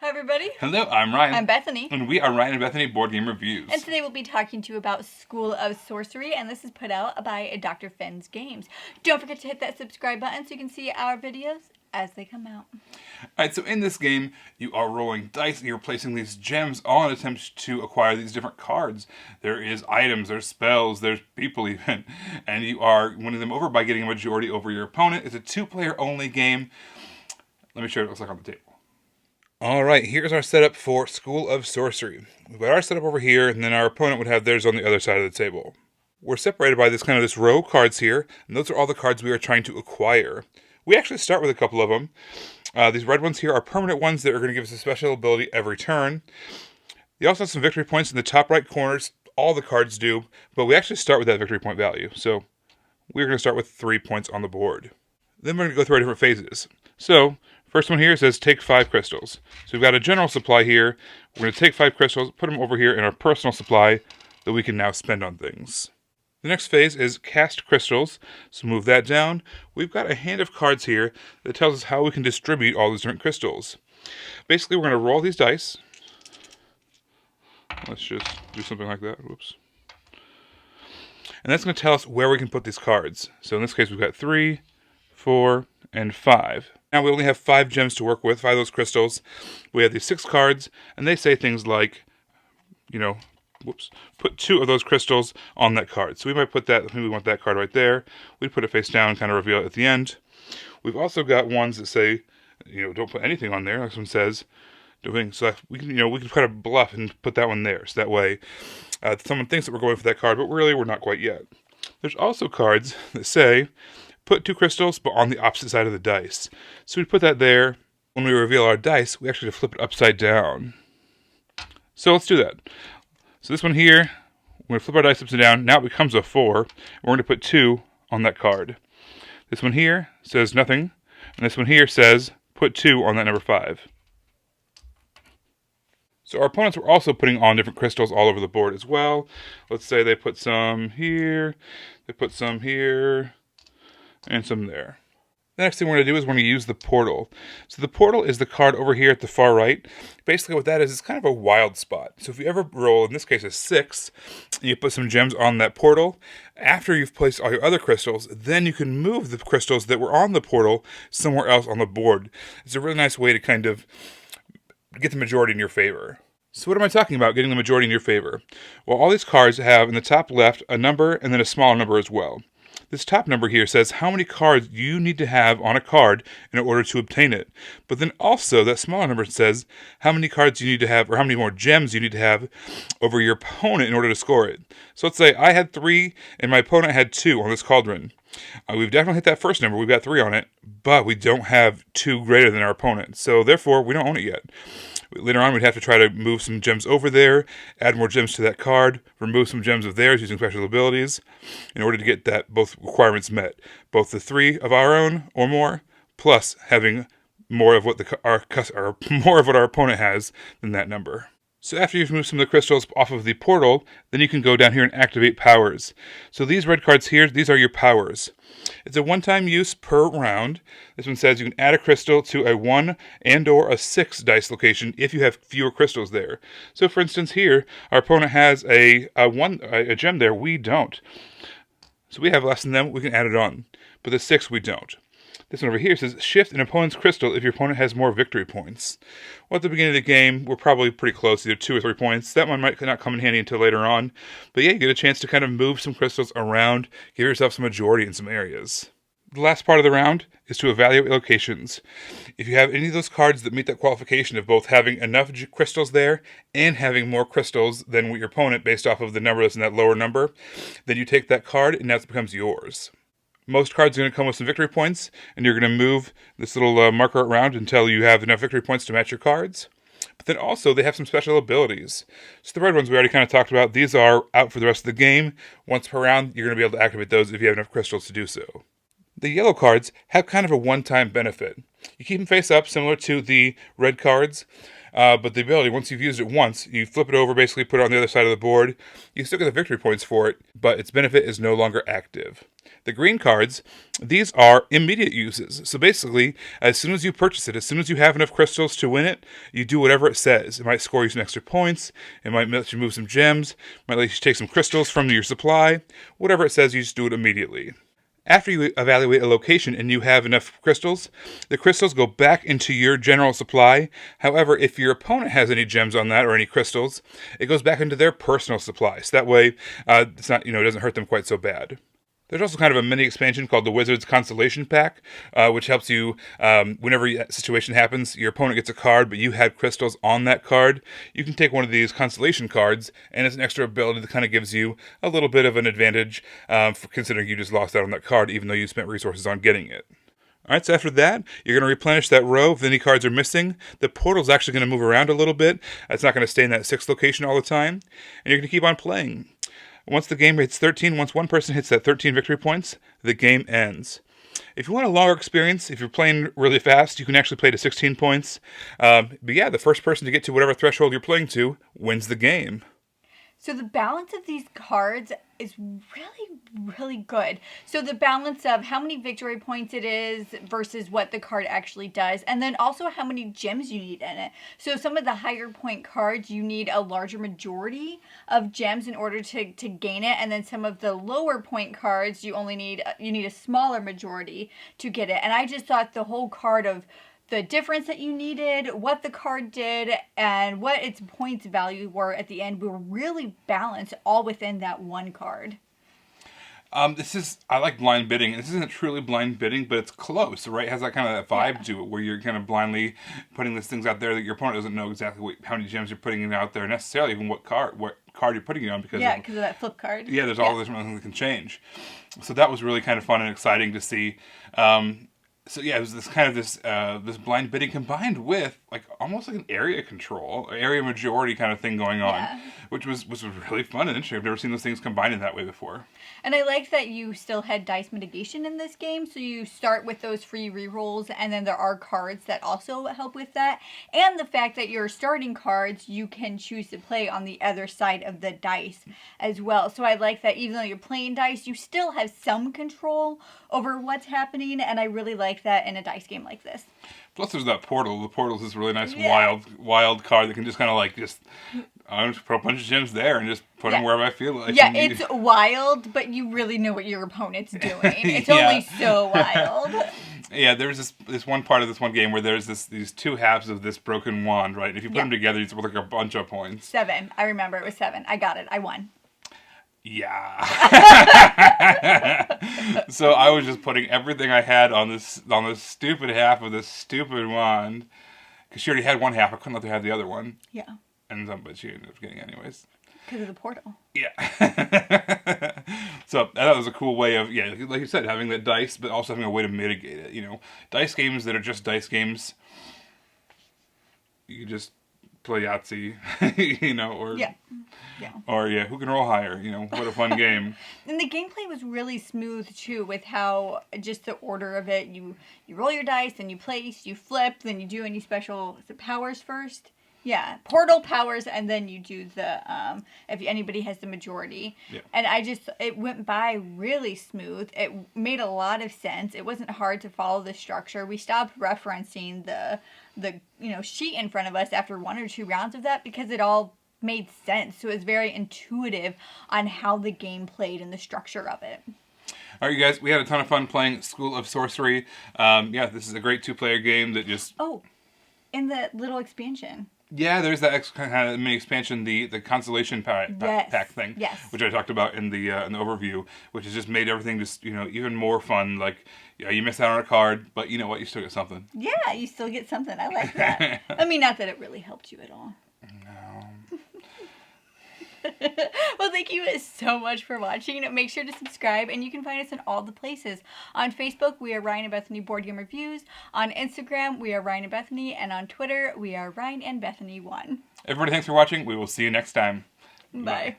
Hi everybody. Hello, I'm Ryan. I'm Bethany. And we are Ryan and Bethany Board Game Reviews. And today we'll be talking to you about School of Sorcery, and this is put out by Dr. Finn's Games. Don't forget to hit that subscribe button so you can see our videos as they come out. Alright, so in this game, you are rolling dice and you're placing these gems all in attempts to acquire these different cards. There is items, there's spells, there's people even, and you are winning them over by getting a majority over your opponent. It's a two-player only game. Let me show you what it looks like on the table. Alright, here's our setup for School of Sorcery. We've got our setup over here, and then our opponent would have theirs on the other side of the table. We're separated by this row of cards here, and those are all the cards we are trying to acquire. We actually start with a couple of them. These red ones here are permanent ones that are going to give us a special ability every turn. They also have some victory points in the top right corners. All the cards do, but we actually start with that victory point value. So we're going to start with 3 points on the board. Then we're going to go through our different phases. So first one here says take 5 crystals. So we've got a general supply here. We're going to take 5 crystals, put them over here in our personal supply that we can now spend on things. The next phase is cast crystals. So move that down. We've got a hand of cards here that tells us how we can distribute all these different crystals. Basically, we're going to roll these dice. Let's just do something like that. Whoops. And that's going to tell us where we can put these cards. So in this case, we've got 3, 4, and 5. Now we only have 5 gems to work with, 5 of those crystals. We have these 6 cards, and they say things like, put 2 of those crystals on that card. So we might put that, maybe we want that card right there. We put it face down, kind of reveal it at the end. We've also got ones that say, don't put anything on there. This one says, so we can kind of bluff and put that one there. So that way, someone thinks that we're going for that card, but really we're not quite yet. There's also cards that say, put 2 crystals, but on the opposite side of the dice. So we put that there. When we reveal our dice, we actually have to flip it upside down. So let's do that. So this one here, we're going to flip our dice upside down. Now it becomes a 4. We're going to put 2 on that card. This one here says nothing. And this one here says put 2 on that number 5. So our opponents were also putting on different crystals all over the board as well. Let's say they put some here, they put some here, and some there. The next thing we're going to do is we're going to use the portal. So the portal is the card over here at the far right. Basically what that is, it's kind of a wild spot. So if you ever roll, in this case a 6, and you put some gems on that portal, after you've placed all your other crystals, then you can move the crystals that were on the portal somewhere else on the board. It's a really nice way to kind of get the majority in your favor. So what am I talking about, getting the majority in your favor? Well, all these cards have in the top left a number and then a smaller number as well. This top number here says how many cards you need to have on a card in order to obtain it. But then also that smaller number says how many cards you need to have, or how many more gems you need to have over your opponent in order to score it. So let's say I had 3 and my opponent had 2 on this cauldron. We've definitely hit that first number. We've got 3 on it, but we don't have 2 greater than our opponent. So therefore, we don't own it yet. Later on, we'd have to try to move some gems over there, add more gems to that card, remove some gems of theirs using special abilities in order to get that both requirements met. Both the 3 of our own or more, plus having more of what our opponent has than that number. So after you've moved some of the crystals off of the portal, then you can go down here and activate powers. So these red cards here, these are your powers. It's a one-time use per round. This one says you can add a crystal to a 1 and or a 6 dice location if you have fewer crystals there. So for instance here, our opponent has a gem there, we don't. So we have less than them, we can add it on. But the 6 we don't. This one over here says, shift an opponent's crystal if your opponent has more victory points. Well, at the beginning of the game, we're probably pretty close, either 2 or 3 points. That one might not come in handy until later on. But yeah, you get a chance to kind of move some crystals around, give yourself some majority in some areas. The last part of the round is to evaluate locations. If you have any of those cards that meet that qualification of both having enough crystals there and having more crystals than your opponent based off of the number that's in that lower number, then you take that card and that becomes yours. Most cards are going to come with some victory points, and you're going to move this little marker around until you have enough victory points to match your cards. But then also, they have some special abilities. So the red ones we already kind of talked about. These are out for the rest of the game. Once per round, you're going to be able to activate those if you have enough crystals to do so. The yellow cards have kind of a one-time benefit. You keep them face up, similar to the red cards. But the ability, once you've used it once, you flip it over, basically put it on the other side of the board. You still get the victory points for it, but its benefit is no longer active. The green cards, these are immediate uses. So basically, as soon as you purchase it, as soon as you have enough crystals to win it, you do whatever it says. It might score you some extra points. It might let you move some gems. It might let you take some crystals from your supply. Whatever it says, you just do it immediately. After you evaluate a location and you have enough crystals, the crystals go back into your general supply. However, if your opponent has any gems on that or any crystals, it goes back into their personal supply. So that way, it's not, it doesn't hurt them quite so bad. There's also kind of a mini expansion called the Wizard's Constellation Pack, which helps you, whenever that situation happens, your opponent gets a card, but you had crystals on that card. You can take one of these constellation cards, and it's an extra ability that kind of gives you a little bit of an advantage for considering you just lost out on that card, even though you spent resources on getting it. All right, so after that, you're going to replenish that row if any cards are missing. The portal's actually going to move around a little bit. It's not going to stay in that 6th location all the time, and you're going to keep on playing. Once the game hits 13, once one person hits that 13 victory points, the game ends. If you want a longer experience, if you're playing really fast, you can actually play to 16 points. But yeah, the first person to get to whatever threshold you're playing to wins the game. So the balance of these cards is really, really good. So the balance of how many victory points it is versus what the card actually does, and then also how many gems you need in it. So some of the higher point cards, you need a larger majority of gems in order to gain it, and then some of the lower point cards, you need a smaller majority to get it. And I just thought the whole card of the difference that you needed, what the card did, and what its points value were at the end were really balanced all within that one card. I like blind bidding. This isn't truly blind bidding, but it's close, right? It has that kind of vibe to it where you're kind of blindly putting these things out there that your opponent doesn't know exactly how many gems you're putting it out there necessarily, even what card you're putting it on because of that flip card. Yeah, there's all these things that can change. So that was really kind of fun and exciting to see. So yeah, it was this blind bidding combined with almost like an area control, area majority kind of thing going on, which was really fun and interesting. I've never seen those things combined in that way before. And I like that you still had dice mitigation in this game, so you start with those free rerolls, and then there are cards that also help with that. And the fact that your starting cards, you can choose to play on the other side of the dice as well. So I like that even though you're playing dice, you still have some control over what's happening, and I really like that in a dice game like this. Plus, there's that portal. The portal's this really nice wild card that can just kind of I'm just put a bunch of gems there and just put them wherever I feel like. Yeah, it's wild, but you really know what your opponent's doing. It's only so wild. Yeah, there's this one part of this one game where there's these two halves of this broken wand, right? If you put them together, it's worth a bunch of points. 7. I remember it was 7. I got it. I won. Yeah. So I was just putting everything I had on this stupid half of this stupid wand because she already had one half. I couldn't let her have the other one. Yeah. But she ended up getting it anyways. Because of the portal. Yeah. So I thought it was a cool way of, like you said, having that dice, but also having a way to mitigate it. Dice games that are just dice games, you just play Yahtzee, or who can roll higher? What a fun game. And the gameplay was really smooth too, with how just the order of it. You roll your dice, then you place, you flip, then you do any special powers first. Yeah, portal powers, and then you do the if anybody has the majority. Yeah. And it went by really smooth. It made a lot of sense. It wasn't hard to follow the structure. We stopped referencing the sheet in front of us after 1 or 2 rounds of that because it all made sense. So it was very intuitive on how the game played and the structure of it. All right, you guys, we had a ton of fun playing School of Sorcery. This is a great 2-player game that just... Oh, and the little expansion. Yeah, there's that kind of mini expansion, the Constellation pack thing, which I talked about in the overview, which has just made everything just even more fun. You miss out on a card, but you know what, you still get something. Yeah, you still get something. I like that. I mean, not that it really helped you at all. No. Well, thank you so much for watching. Make sure to subscribe, and you can find us in all the places. On Facebook, we are Ryan and Bethany Board Game Reviews. On Instagram, we are Ryan and Bethany. And on Twitter, we are Ryan and Bethany 1. Everybody, thanks for watching. We will see you next time. Bye.